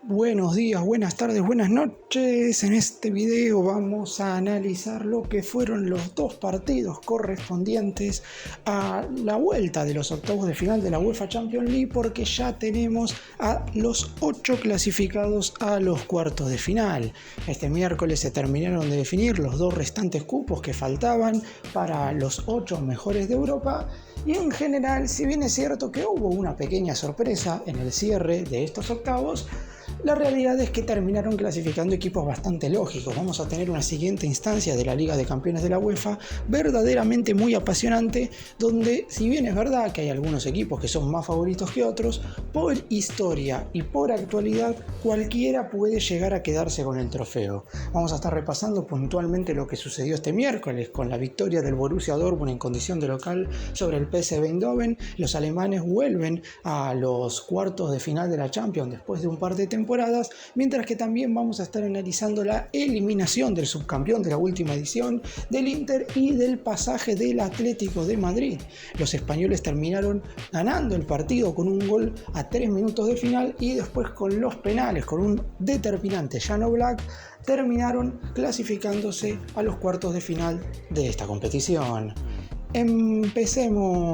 Buenos días, buenas tardes, buenas noches. En este video vamos a analizar lo que fueron los dos partidos correspondientes a la vuelta de los octavos de final de la UEFA Champions League, porque ya tenemos a los 8 clasificados a los cuartos de final. Este miércoles se terminaron de definir los dos restantes cupos que faltaban para los 8 mejores de Europa. Y en general, si bien es cierto que hubo una pequeña sorpresa en el cierre de estos octavos, la realidad es que terminaron clasificando equipos bastante lógicos. Vamos a tener una siguiente instancia de la Liga de Campeones de la UEFA verdaderamente muy apasionante, donde si bien es verdad que hay algunos equipos que son más favoritos que otros, por historia y por actualidad cualquiera puede llegar a quedarse con el trofeo. Vamos a estar repasando puntualmente lo que sucedió este miércoles con la victoria del Borussia Dortmund en condición de local sobre el PSV Eindhoven. Los alemanes vuelven a los cuartos de final de la Champions después de un par de temporadas, mientras que también vamos a estar analizando la eliminación del subcampeón de la última edición del Inter y del pasaje del Atlético de Madrid. Los españoles terminaron ganando el partido con un gol a 3 minutos de final y después con los penales, con un determinante Jan Oblak, terminaron clasificándose a los cuartos de final de esta competición. Empecemos.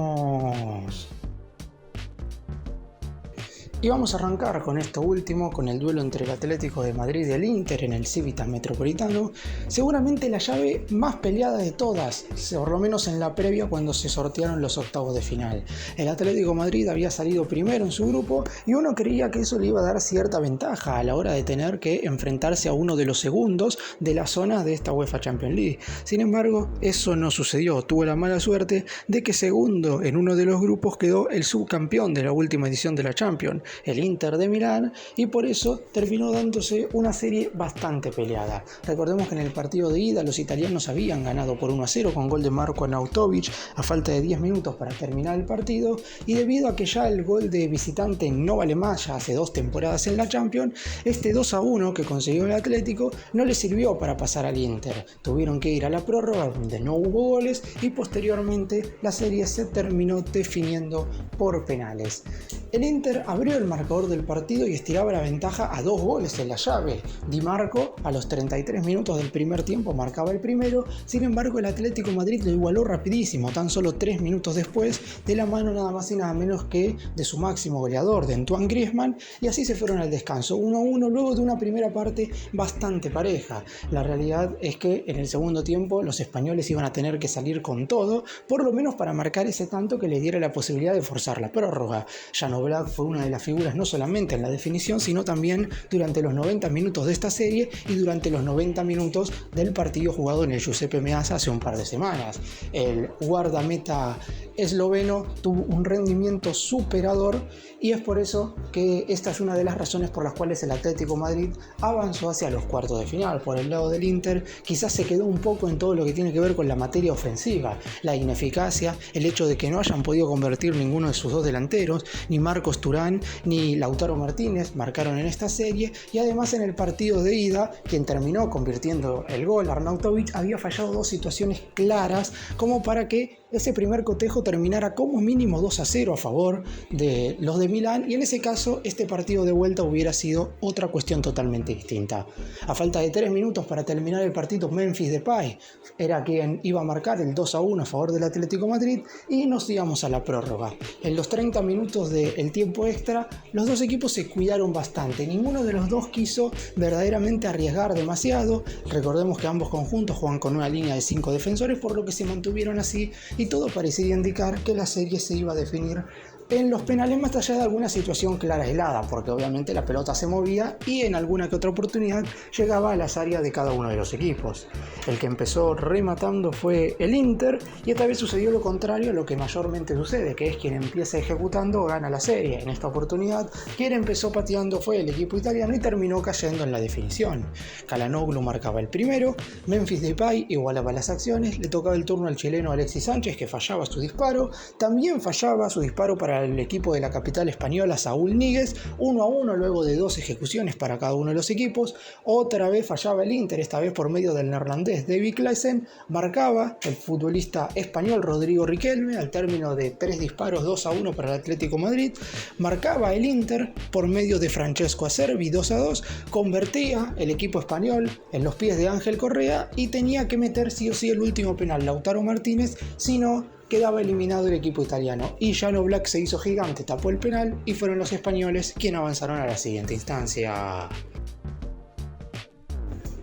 Y vamos a arrancar con esto último, con el duelo entre el Atlético de Madrid y el Inter en el Civitas Metropolitano. Seguramente la llave más peleada de todas, por lo menos en la previa cuando se sortearon los octavos de final. El Atlético de Madrid había salido primero en su grupo y uno creía que eso le iba a dar cierta ventaja a la hora de tener que enfrentarse a uno de los segundos de la zona de esta UEFA Champions League. Sin embargo, eso no sucedió. Tuvo la mala suerte de que segundo en uno de los grupos quedó el subcampeón de la última edición de la Champions, el Inter de Milán, y por eso terminó dándose una serie bastante peleada. Recordemos que en el partido de ida los italianos habían ganado por 1-0 con gol de Marco Arnautovic a falta de 10 minutos para terminar el partido, y debido a que ya el gol de visitante no vale más ya hace 2 temporadas en la Champions, este 2-1 que consiguió el Atlético no le sirvió para pasar al Inter. Tuvieron que ir a la prórroga donde no hubo goles y posteriormente la serie se terminó definiendo por penales. El Inter abrió el marcador del partido y estiraba la ventaja a 2 goles en la llave. Di Marco a los 33 minutos del primer tiempo marcaba el primero. Sin embargo, el Atlético de Madrid lo igualó rapidísimo, tan solo 3 minutos después, de la mano nada más y nada menos que de su máximo goleador, de Antoine Griezmann, y así se fueron al descanso 1-1 luego de una primera parte bastante pareja. La realidad es que en el segundo tiempo los españoles iban a tener que salir con todo, por lo menos para marcar ese tanto que les diera la posibilidad de forzar la prórroga. Jan Oblak fue una de las figuras no solamente en la definición, sino también durante los 90 minutos de esta serie y durante los 90 minutos del partido jugado en el Giuseppe Meazza hace un par de semanas. El guardameta esloveno tuvo un rendimiento superador y es por eso que esta es una de las razones por las cuales el Atlético de Madrid avanzó hacia los cuartos de final. Por el lado del Inter quizás se quedó un poco en todo lo que tiene que ver con la materia ofensiva, la ineficacia, el hecho de que no hayan podido convertir ninguno de sus dos delanteros, ni Marcos Thuram ni Lautaro Martínez marcaron en esta serie, y además en el partido de ida, quien terminó convirtiendo el gol, Arnautovic, había fallado 2 situaciones claras como para que ese primer cotejo terminara como mínimo 2-0 a favor de los de Milán, y en ese caso este partido de vuelta hubiera sido otra cuestión totalmente distinta. A falta de 3 minutos para terminar el partido, Memphis Depay era quien iba a marcar el 2-1 a favor del Atlético de Madrid y nos íbamos a la prórroga. En los 30 minutos del tiempo extra, los dos equipos se cuidaron bastante. Ninguno de los dos quiso verdaderamente arriesgar demasiado. Recordemos que ambos conjuntos juegan con una línea de 5 defensores, por lo que se mantuvieron así y todo parecía indicar que la serie se iba a definir en los penales, más allá de alguna situación clara helada, porque obviamente la pelota se movía y en alguna que otra oportunidad llegaba a las áreas de cada uno de los equipos. El que empezó rematando fue el Inter, y esta vez sucedió lo contrario a lo que mayormente sucede, que es quien empieza ejecutando gana la serie. En esta oportunidad, quien empezó pateando fue el equipo italiano y terminó cayendo en la definición. Calhanoglu marcaba el primero, Memphis Depay igualaba las acciones, le tocaba el turno al chileno Alexis Sánchez, que fallaba su disparo, también fallaba su disparo para para el equipo de la capital española Saúl Ñíguez, 1-1 luego de 2 ejecuciones para cada uno de los equipos. Otra vez fallaba el Inter, esta vez por medio del neerlandés Davy Klaassen. Marcaba el futbolista español Rodrigo Riquelme al término de 3 disparos, 2-1 para el Atlético Madrid. Marcaba el Inter por medio de Francesco Acerbi, 2-2. Convertía el equipo español en los pies de Ángel Correa y tenía que meter sí o sí el último penal Lautaro Martínez, si no quedaba eliminado el equipo italiano. Y Jan Oblak se hizo gigante, tapó el penal y fueron los españoles quienes avanzaron a la siguiente instancia.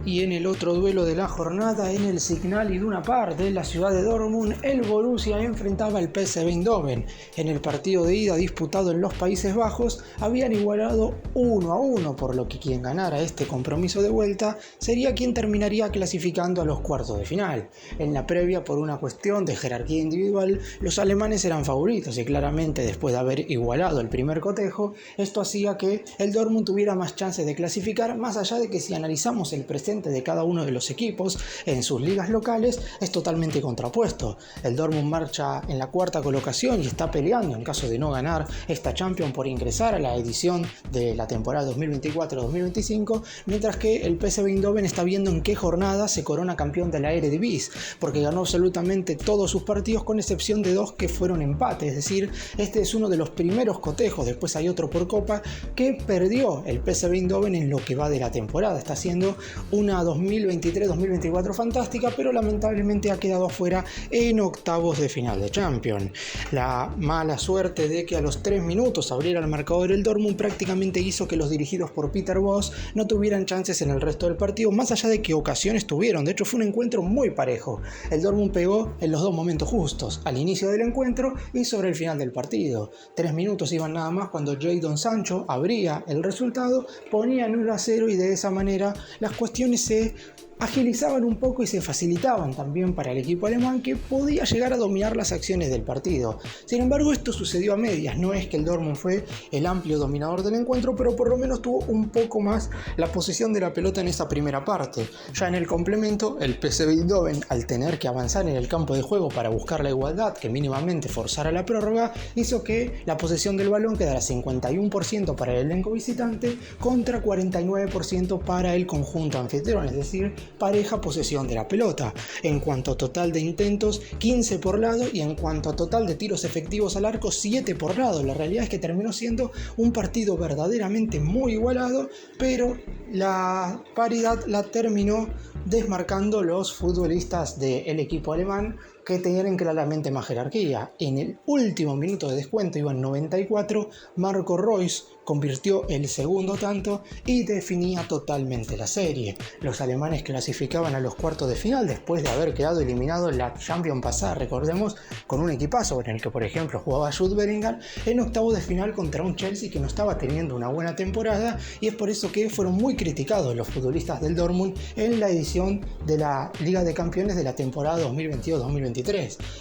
Y en el otro duelo de la jornada, en el Signal Iduna Park de la ciudad de Dortmund, el Borussia enfrentaba al PSV Eindhoven. En el partido de ida disputado en los Países Bajos, habían igualado 1-1, por lo que quien ganara este compromiso de vuelta sería quien terminaría clasificando a los cuartos de final. En la previa, por una cuestión de jerarquía individual, los alemanes eran favoritos y claramente después de haber igualado el primer cotejo, esto hacía que el Dortmund tuviera más chances de clasificar, más allá de que si analizamos el presente de cada uno de los equipos en sus ligas locales es totalmente contrapuesto. El Dortmund marcha en la cuarta colocación y está peleando, en caso de no ganar esta Champions, por ingresar a la edición de la temporada 2024-2025, mientras que el PSV Eindhoven está viendo en qué jornada se corona campeón de la Eredivisie, porque ganó absolutamente todos sus partidos con excepción de 2 que fueron empate. Es decir, este es uno de los primeros cotejos, después hay otro por copa, que perdió el PSV Eindhoven en lo que va de la temporada. Está haciendo una 2023-2024 fantástica, pero lamentablemente ha quedado afuera en octavos de final de Champions. La mala suerte de que a los 3 minutos abriera el marcador el Dortmund prácticamente hizo que los dirigidos por Peter Bosz no tuvieran chances en el resto del partido, más allá de que ocasiones tuvieron. De hecho, fue un encuentro muy parejo. El Dortmund pegó en los 2 momentos justos, al inicio del encuentro y sobre el final del partido. 3 minutos iban nada más cuando Jadon Sancho abría el resultado, ponían 1-0 y de esa manera las cuestiones se agilizaban un poco y se facilitaban también para el equipo alemán, que podía llegar a dominar las acciones del partido. Sin embargo, esto sucedió a medias. No es que el Dortmund fue el amplio dominador del encuentro, pero por lo menos tuvo un poco más la posesión de la pelota en esa primera parte. Ya en el complemento, el PSV Eindhoven, al tener que avanzar en el campo de juego para buscar la igualdad que mínimamente forzara la prórroga, hizo que la posesión del balón quedara 51% para el elenco visitante contra 49% para el conjunto anfitrión, es decir, pareja posesión de la pelota. En cuanto a total de intentos, 15 por lado, y en cuanto a total de tiros efectivos al arco, 7 por lado. La realidad es que terminó siendo un partido verdaderamente muy igualado, pero la paridad la terminó desmarcando los futbolistas del equipo alemán, que tenían claramente más jerarquía. En el último minuto de descuento, iban 94, Marco Reus convirtió el segundo tanto y definía totalmente la serie. Los alemanes clasificaban a los cuartos de final después de haber quedado eliminado en la Champions pasada, recordemos, con un equipazo en el que por ejemplo jugaba Jude Bellingham, en octavos de final contra un Chelsea que no estaba teniendo una buena temporada, y es por eso que fueron muy criticados los futbolistas del Dortmund en la edición de la Liga de Campeones de la temporada 2022-2023.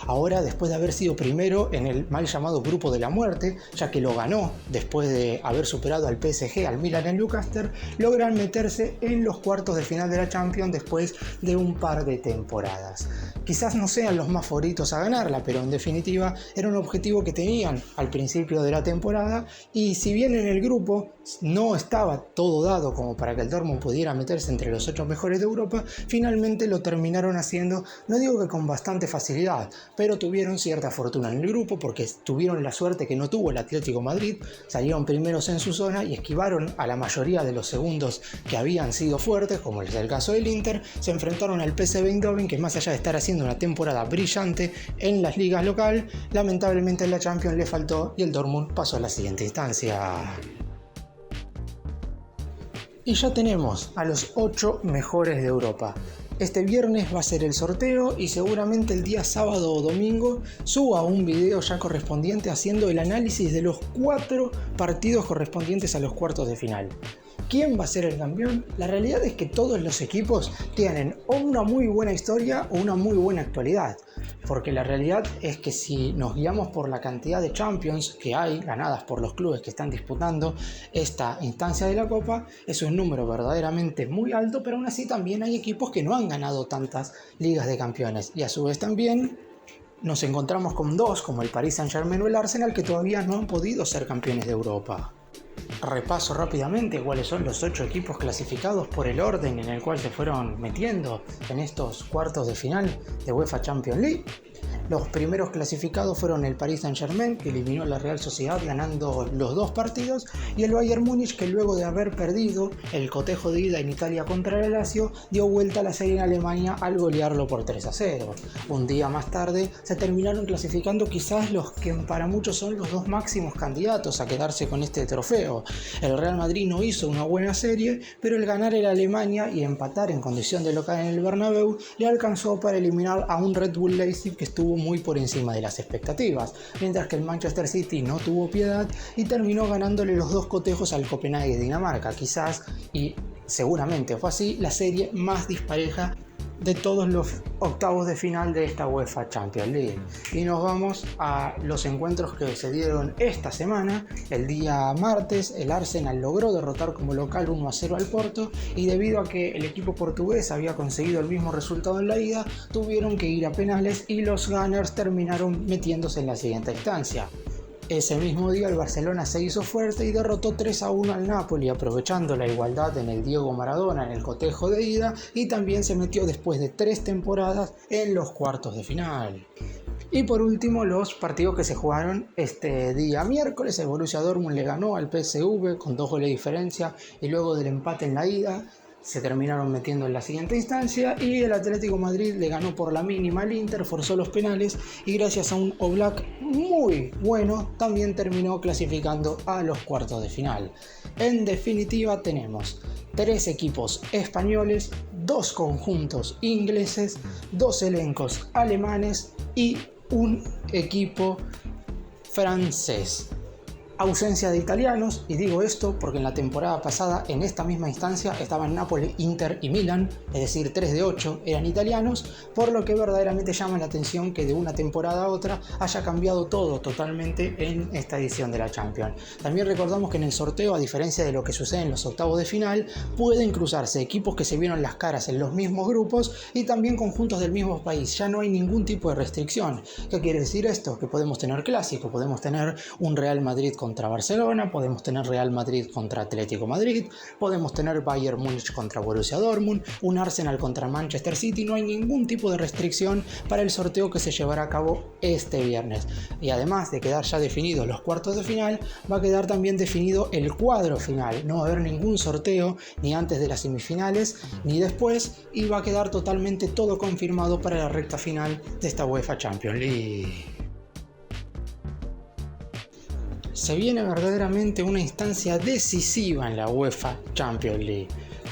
Ahora, después de haber sido primero en el mal llamado grupo de la muerte, ya que lo ganó después de haber superado al PSG, al Milan en Lucaster, logran meterse en los cuartos de final de la Champions después de un par de temporadas. Quizás no sean los más favoritos a ganarla, pero en definitiva era un objetivo que tenían al principio de la temporada, y si bien en el grupo no estaba todo dado como para que el Dortmund pudiera meterse entre los 8 mejores de Europa, finalmente lo terminaron haciendo, no digo que con bastante facilidad, pero tuvieron cierta fortuna en el grupo, porque tuvieron la suerte que no tuvo el Atlético Madrid, salieron primeros en su zona y esquivaron a la mayoría de los segundos que habían sido fuertes, como es el caso del Inter. Se enfrentaron al PSV Eindhoven, que más allá de estar haciendo una temporada brillante en las ligas local, lamentablemente en la Champions le faltó y el Dortmund pasó a la siguiente instancia. Y ya tenemos a los 8 mejores de Europa. Este viernes va a ser el sorteo y seguramente el día sábado o domingo suba un video ya correspondiente haciendo el análisis de los 4 partidos correspondientes a los cuartos de final. ¿Quién va a ser el campeón? La realidad es que todos los equipos tienen o una muy buena historia o una muy buena actualidad. Porque la realidad es que si nos guiamos por la cantidad de Champions que hay ganadas por los clubes que están disputando esta instancia de la Copa, es un número verdaderamente muy alto, pero aún así también hay equipos que no han ganado tantas ligas de campeones. Y a su vez también nos encontramos con dos, como el Paris Saint-Germain o el Arsenal, que todavía no han podido ser campeones de Europa. Repaso rápidamente cuáles son los 8 equipos clasificados por el orden en el cual se fueron metiendo en estos cuartos de final de UEFA Champions League. Los primeros clasificados fueron el Paris Saint-Germain, que eliminó a la Real Sociedad ganando los 2 partidos, y el Bayern Múnich, que luego de haber perdido el cotejo de ida en Italia contra el Lazio, dio vuelta a la serie en Alemania al golearlo por 3-0. Un día más tarde se terminaron clasificando quizás los que para muchos son los 2 máximos candidatos a quedarse con este trofeo. El Real Madrid no hizo una buena serie, pero el ganar el Alemania y empatar en condición de local en el Bernabéu le alcanzó para eliminar a un Red Bull Leipzig que estuvo muy por encima de las expectativas, mientras que el Manchester City no tuvo piedad y terminó ganándole los 2 cotejos al Copenhague de Dinamarca, quizás, y seguramente fue así, la serie más dispareja de todos los octavos de final de esta UEFA Champions League. Y nos vamos a los encuentros que se dieron esta semana. El día martes el Arsenal logró derrotar como local 1-0 al Porto, y debido a que el equipo portugués había conseguido el mismo resultado en la ida, tuvieron que ir a penales y los Gunners terminaron metiéndose en la siguiente instancia. Ese mismo día el Barcelona se hizo fuerte y derrotó 3-1 al Napoli, aprovechando la igualdad en el Diego Maradona en el cotejo de ida, y también se metió después de 3 temporadas en los cuartos de final. Y por último, los partidos que se jugaron este día miércoles. El Borussia Dortmund le ganó al PSV con 2 goles de diferencia, y luego del empate en la ida se terminaron metiendo en la siguiente instancia, y el Atlético Madrid le ganó por la mínima al Inter, forzó los penales y gracias a un Oblak muy bueno también terminó clasificando a los cuartos de final. En definitiva tenemos 3 equipos españoles, 2 conjuntos ingleses, 2 elencos alemanes y un equipo francés. Ausencia de italianos, y digo esto porque en la temporada pasada en esta misma instancia estaban Napoli, Inter y Milan, es decir, 3 de 8 eran italianos, por lo que verdaderamente llama la atención que de una temporada a otra haya cambiado todo totalmente en esta edición de la Champions. También recordamos que en el sorteo, a diferencia de lo que sucede en los octavos de final, pueden cruzarse equipos que se vieron las caras en los mismos grupos y también conjuntos del mismo país. Ya no hay ningún tipo de restricción. ¿Qué quiere decir esto? Que podemos tener clásico, podemos tener un Real Madrid contra Barcelona, podemos tener Real Madrid contra Atlético Madrid, podemos tener Bayern Múnich contra Borussia Dortmund, un Arsenal contra Manchester City. No hay ningún tipo de restricción para el sorteo que se llevará a cabo este viernes. Y además de quedar ya definidos los cuartos de final, va a quedar también definido el cuadro final. No va a haber ningún sorteo ni antes de las semifinales ni después, y va a quedar totalmente todo confirmado para la recta final de esta UEFA Champions League. Se viene verdaderamente una instancia decisiva en la UEFA Champions League.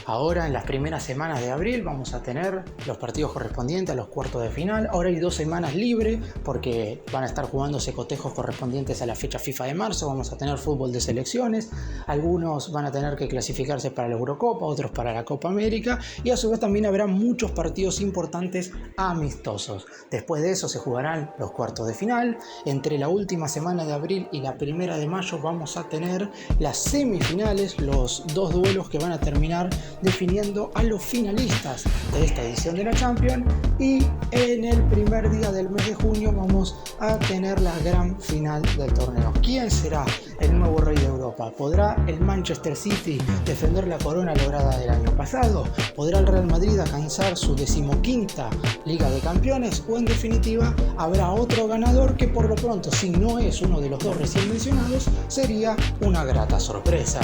Ahora, en las primeras semanas de abril, vamos a tener los partidos correspondientes a los cuartos de final. Ahora hay 2 semanas libres porque van a estar jugándose cotejos correspondientes a la fecha FIFA de marzo. Vamos a tener fútbol de selecciones. Algunos van a tener que clasificarse para la Eurocopa, otros para la Copa América. Y a su vez también habrá muchos partidos importantes amistosos. Después de eso se jugarán los cuartos de final. Entre la última semana de abril y la primera de mayo vamos a tener las semifinales, los 2 duelos que van a terminar definiendo a los finalistas de esta edición de la Champions, y en el primer día del mes de junio vamos a tener la gran final del torneo. ¿Quién será el nuevo rey de Europa? ¿Podrá el Manchester City defender la corona lograda del año pasado? ¿Podrá el Real Madrid alcanzar su 15ª Liga de Campeones? ¿O en definitiva habrá otro ganador que por lo pronto, si no es uno de los 2 recién mencionados, sería una grata sorpresa?